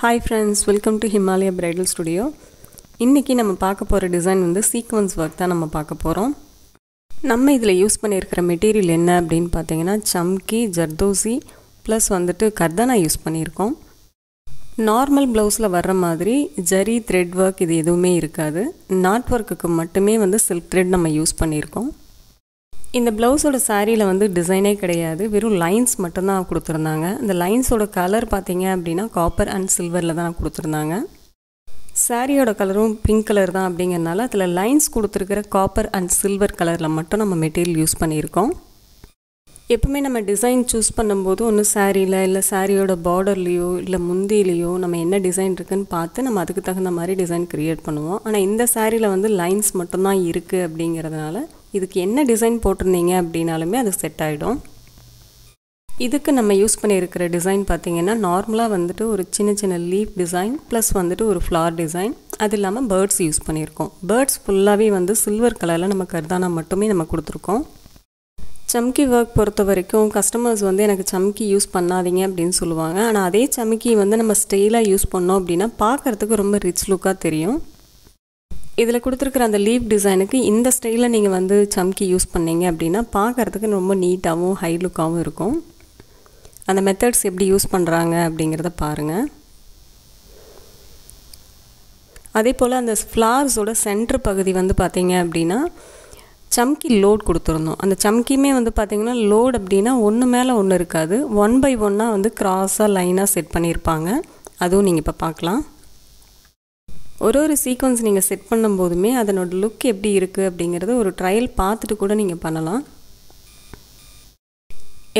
Hi friends, welcome to Himalaya Bridal Studio. இன்னைக்கு நம்ம பார்க்க போற டிசைன் வந்து சீக்வென்ஸ் வர்க் தான் நம்ம பார்க்க போறோம். நம்ம இதில யூஸ் பண்ணியிருக்கிற மெட்டீரியல் என்ன அப்படினு பாத்தீங்கன்னா சம்கி, ஜர்தோசி ப்ளஸ் வந்துட்டு கர்தானா யூஸ் பண்ணியிருக்கோம். நார்மல் ப்ளவுஸ்ல வர்ற மாதிரி ஜரி த்ரெட் வர்க் இது எதுவுமே இருக்காது. நாட் வர்க்குக்கு மட்டுமே வந்து சில்க் த்ரெட் நம்ம யூஸ் பண்ணியிருக்கோம். இந்த ப்ளவுஸோட சாரியில வந்து டிசைனே கிடையாது, வெறும் லைன்ஸ் மட்டும் தான் கொடுத்திருந்தாங்க. அந்த லைன்ஸோட கலர் பாத்தீங்க அப்படினா காப்பர் அண்ட் சில்வர்ல தான் கொடுத்திருந்தாங்க. சாரியோட கலரும் பிங்க் கலர் தான் அப்படிங்கறனால அதுல லைன்ஸ் கொடுத்திருக்கிற காப்பர் அண்ட் சில்வர் கலர்ல மட்டும் நம்ம மெட்டீரியல் யூஸ் பண்ணியிருக்கோம். எப்பவுமே நம்ம டிசைன் சூஸ் பண்ணும்போது ஒன்னு சாரியில இல்ல சாரியோட பார்டர்லயோ இல்ல முந்தியிலயோ நம்ம என்ன டிசைன் இருக்குன்னு பார்த்து நம்ம அதுக்கு தகுந்த மாதிரி டிசைன் கிரியேட் பண்ணுவோம். ஆனா இந்த சாரியில வந்து லைன்ஸ் மட்டும் தான் இருக்கு அப்படிங்கறதனால இதுக்கு என்ன டிசைன் போட்டுருந்தீங்க அப்படினாலுமே அது செட் ஆயிடும். இதுக்கு நம்ம யூஸ் பண்ணியிருக்கிற டிசைன் பாத்தீங்கன்னா நார்மலா வந்துட்டு ஒரு சின்ன சின்ன லீஃப் டிசைன் ப்ளஸ் வந்துட்டு ஒரு ஃப்ளவர் டிசைன், அது இல்லாம பேர்ட்ஸ் யூஸ் பண்ணியிருக்கோம். பேர்ட்ஸ் ஃபுல்லாவே வந்து சில்வர் கலர்ல நம்ம கர்தானா மட்டுமே நம்ம கொடுத்திருக்கோம். சம்கி வர்க் பொறுத்த வரைக்கும் கஸ்டமர்ஸ் வந்து எனக்கு சம்கி யூஸ் பண்ணாதீங்க அப்படின்னு சொல்லுவாங்க. ஆனா அதே சம்கி வந்து நம்ம ஸ்டைலா யூஸ் பண்ணோம் அப்படினா பார்க்கிறதுக்கு ரொம்ப ரிச் லுக்கா தெரியும். இதில் கொடுத்துருக்கிற அந்த லீஃப் டிசைனுக்கு இந்த ஸ்டைலில் நீங்கள் வந்து சம்கி யூஸ் பண்ணீங்க அப்படின்னா பார்க்குறதுக்கு ரொம்ப நீட்டாகவும் ஹை லுக்காகவும் இருக்கும். அந்த மெத்தட்ஸ் எப்படி யூஸ் பண்ணுறாங்க அப்படிங்கிறத பாருங்கள். அதே போல் அந்த ஃப்ளார்ஸோட சென்டர் பகுதி வந்து பார்த்தீங்க அப்படின்னா சம்கி லோட் கொடுத்துருந்தோம். அந்த சம்கியுமே வந்து பார்த்தீங்கன்னா லோட் அப்படின்னா ஒன்று மேலே ஒன்று இருக்காது, 1 by 1 வந்து கிராஸாக லைனாக செட் பண்ணியிருப்பாங்க. அதுவும் நீங்கள் இப்போ பார்க்கலாம். ஒரு சீக்வென்ஸ் நீங்கள் செட் பண்ணும்போதுமே அதனோட லுக் எப்படி இருக்குது அப்படிங்கிறது ஒரு ட்ரையல் பார்த்துட்டு கூட நீங்கள் பண்ணலாம்.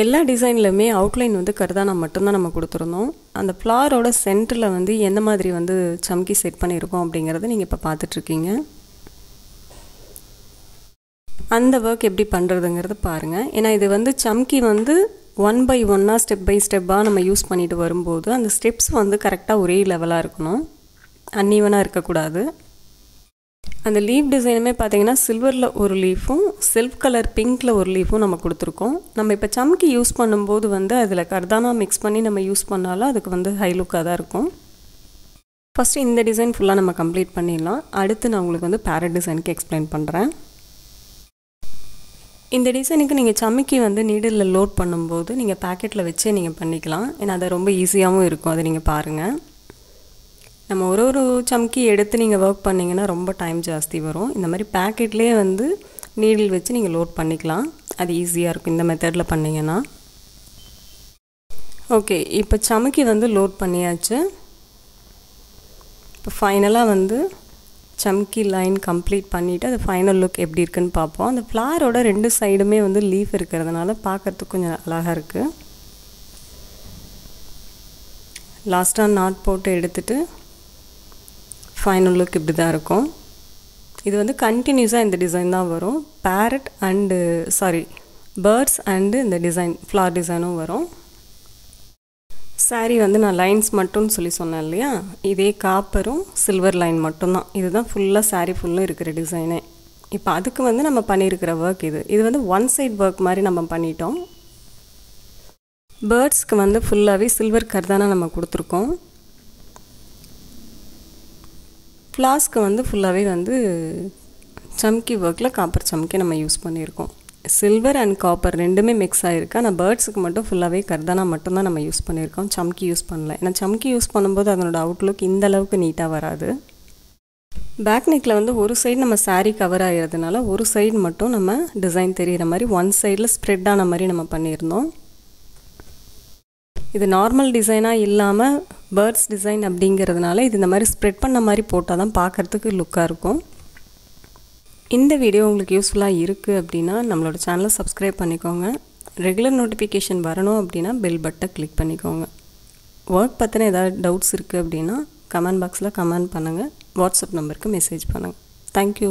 எல்லா டிசைன்லையுமே அவுட்லைன் வந்து கர்தானா மட்டும்தான் நம்ம கொடுத்துருந்தோம். அந்த ஃப்ளாரோட சென்டரில் வந்து எந்த மாதிரி வந்து சம்கி செட் பண்ணியிருக்கோம் அப்படிங்கிறத நீங்கள் இப்போ பார்த்துட்ருக்கீங்க. அந்த ஒர்க் எப்படி பண்ணுறதுங்கிறத பாருங்கள். ஏன்னா இது வந்து சம்கி வந்து 1 by 1 ஸ்டெப் பை ஸ்டெப்பாக நம்ம யூஸ் பண்ணிட்டு வரும்போது அந்த ஸ்டெப்ஸ் வந்து கரெக்டாக ஒரே லெவலாக இருக்கணும், அன்ஈவனாக இருக்கக்கூடாது. அந்த லீஃப் டிசைனுமே பார்த்தீங்கன்னா சில்வரில் ஒரு லீஃபும் செல்ஃப் கலர் பிங்க்கில் ஒரு லீஃபும் நம்ம கொடுத்துருக்கோம். நம்ம இப்போ சம்கி யூஸ் பண்ணும்போது வந்து அதில் கர்தானா மிக்ஸ் பண்ணி நம்ம யூஸ் பண்ணாலும் அதுக்கு வந்து ஹை லுக்காக தான் இருக்கும். ஃபஸ்ட்டு இந்த டிசைன் ஃபுல்லாக நம்ம கம்ப்ளீட் பண்ணிடலாம். அடுத்து நான் உங்களுக்கு வந்து பேரட் டிசைனுக்கு எக்ஸ்பிளைன் பண்ணுறேன். இந்த டிசைனுக்கு நீங்கள் சம்கி வந்து நீடிலில் லோட் பண்ணும்போது நீங்கள் பேக்கெட்டில் வச்சே நீங்கள் பண்ணிக்கலாம். ஏன்னா அது ரொம்ப ஈஸியாகவும் இருக்கும். அதை நீங்கள் பாருங்கள். நம்ம ஒரு சம்கி எடுத்து நீங்கள் ஒர்க் பண்ணிங்கன்னா ரொம்ப டைம் ஜாஸ்தி வரும். இந்த மாதிரி பேக்கெட்லேயே வந்து நீடில் வச்சு நீங்கள் லோட் பண்ணிக்கலாம். அது ஈஸியாக இருக்கும் இந்த மெத்தடில் பண்ணிங்கன்னா. ஓகே, இப்போ சம்கி வந்து லோட் பண்ணியாச்சு. இப்போ ஃபைனலாக வந்து சம்கி லைன் கம்ப்ளீட் பண்ணிவிட்டு அது ஃபைனல் லுக் எப்படி இருக்குன்னு பார்ப்போம். அந்த ஃப்ளாரோட 2 சைடுமே வந்து லீஃப் இருக்கிறதுனால பார்க்குறதுக்கு கொஞ்சம் அழகாக இருக்குது. லாஸ்ட்டாக நாட் போட்டு எடுத்துகிட்டு ஃபைனல் லுக் இப்படி தான் இருக்கும். இது வந்து கண்டினியூஸாக இந்த டிசைன் தான் வரும். பேரட் அண்டு பேர்ட்ஸ் அண்டு இந்த டிசைன் ஃப்ளார் டிசைனும் வரும். சாரி வந்து நான் லைன்ஸ் மட்டும்னு சொல்லி சொன்னேன் இல்லையா, இதே காப்பரும் சில்வர் லைன் மட்டும்தான். இதுதான் ஃபுல்லாக சாரி ஃபுல்லும் இருக்கிற டிசைனே. இப்போ அதுக்கு வந்து நம்ம பண்ணியிருக்கிற ஒர்க் இது வந்து ஒன் சைட் ஒர்க் மாதிரி நம்ம பண்ணிட்டோம். பேர்ட்ஸ்க்கு வந்து ஃபுல்லாகவே சில்வர் கர்தானா நம்ம கொடுத்துருக்கோம். ஃப்ளாஸ்க்கு வந்து ஃபுல்லாகவே வந்து சம்கி ஒர்க்கில் காப்பர் சம்கி நம்ம யூஸ் பண்ணியிருக்கோம். சில்வர் அண்ட் காப்பர் ரெண்டுமே மிக்ஸ் ஆகிருக்கு. ஆனால் பேர்ட்ஸுக்கு மட்டும் ஃபுல்லாகவே கர்தானா மட்டும்தான் நம்ம யூஸ் பண்ணியிருக்கோம், சம்கி யூஸ் பண்ணல. ஏன்னா சம்கி யூஸ் பண்ணும்போது அதனோட அவுட்லுக் இந்த அளவுக்கு நீட்டாக வராது. பேக் நெக்கில் வந்து ஒரு சைடு நம்ம சாரீ கவர் ஆகிறதுனால ஒரு சைடு மட்டும் நம்ம டிசைன் தெரிகிற மாதிரி ஒன் சைடில் ஸ்ப்ரெட் ஆன மாதிரி நம்ம பண்ணியிருந்தோம். இது நார்மல் டிசைனாக இல்லாமல் பேர்ட்ஸ் டிசைன் அப்படிங்கிறதுனால இது இந்த மாதிரி ஸ்ப்ரெட் பண்ண மாதிரி போட்டால் தான் பார்க்குறதுக்கு லுக்காக இருக்கும். இந்த வீடியோ உங்களுக்கு யூஸ்ஃபுல்லாக இருக்குது அப்படின்னா நம்மளோட சேனலை சப்ஸ்கிரைப் பண்ணிக்கோங்க. ரெகுலர் நோட்டிஃபிகேஷன் வரணும் அப்படின்னா பெல் பட்டனை கிளிக் பண்ணிக்கோங்க. ஒர்க் பற்றின ஏதாவது டவுட்ஸ் இருக்குது அப்படின்னா கமெண்ட் பாக்ஸில் கமெண்ட் பண்ணுங்கள், வாட்ஸ்அப் நம்பருக்கு மெசேஜ் பண்ணுங்கள். தேங்க்யூ.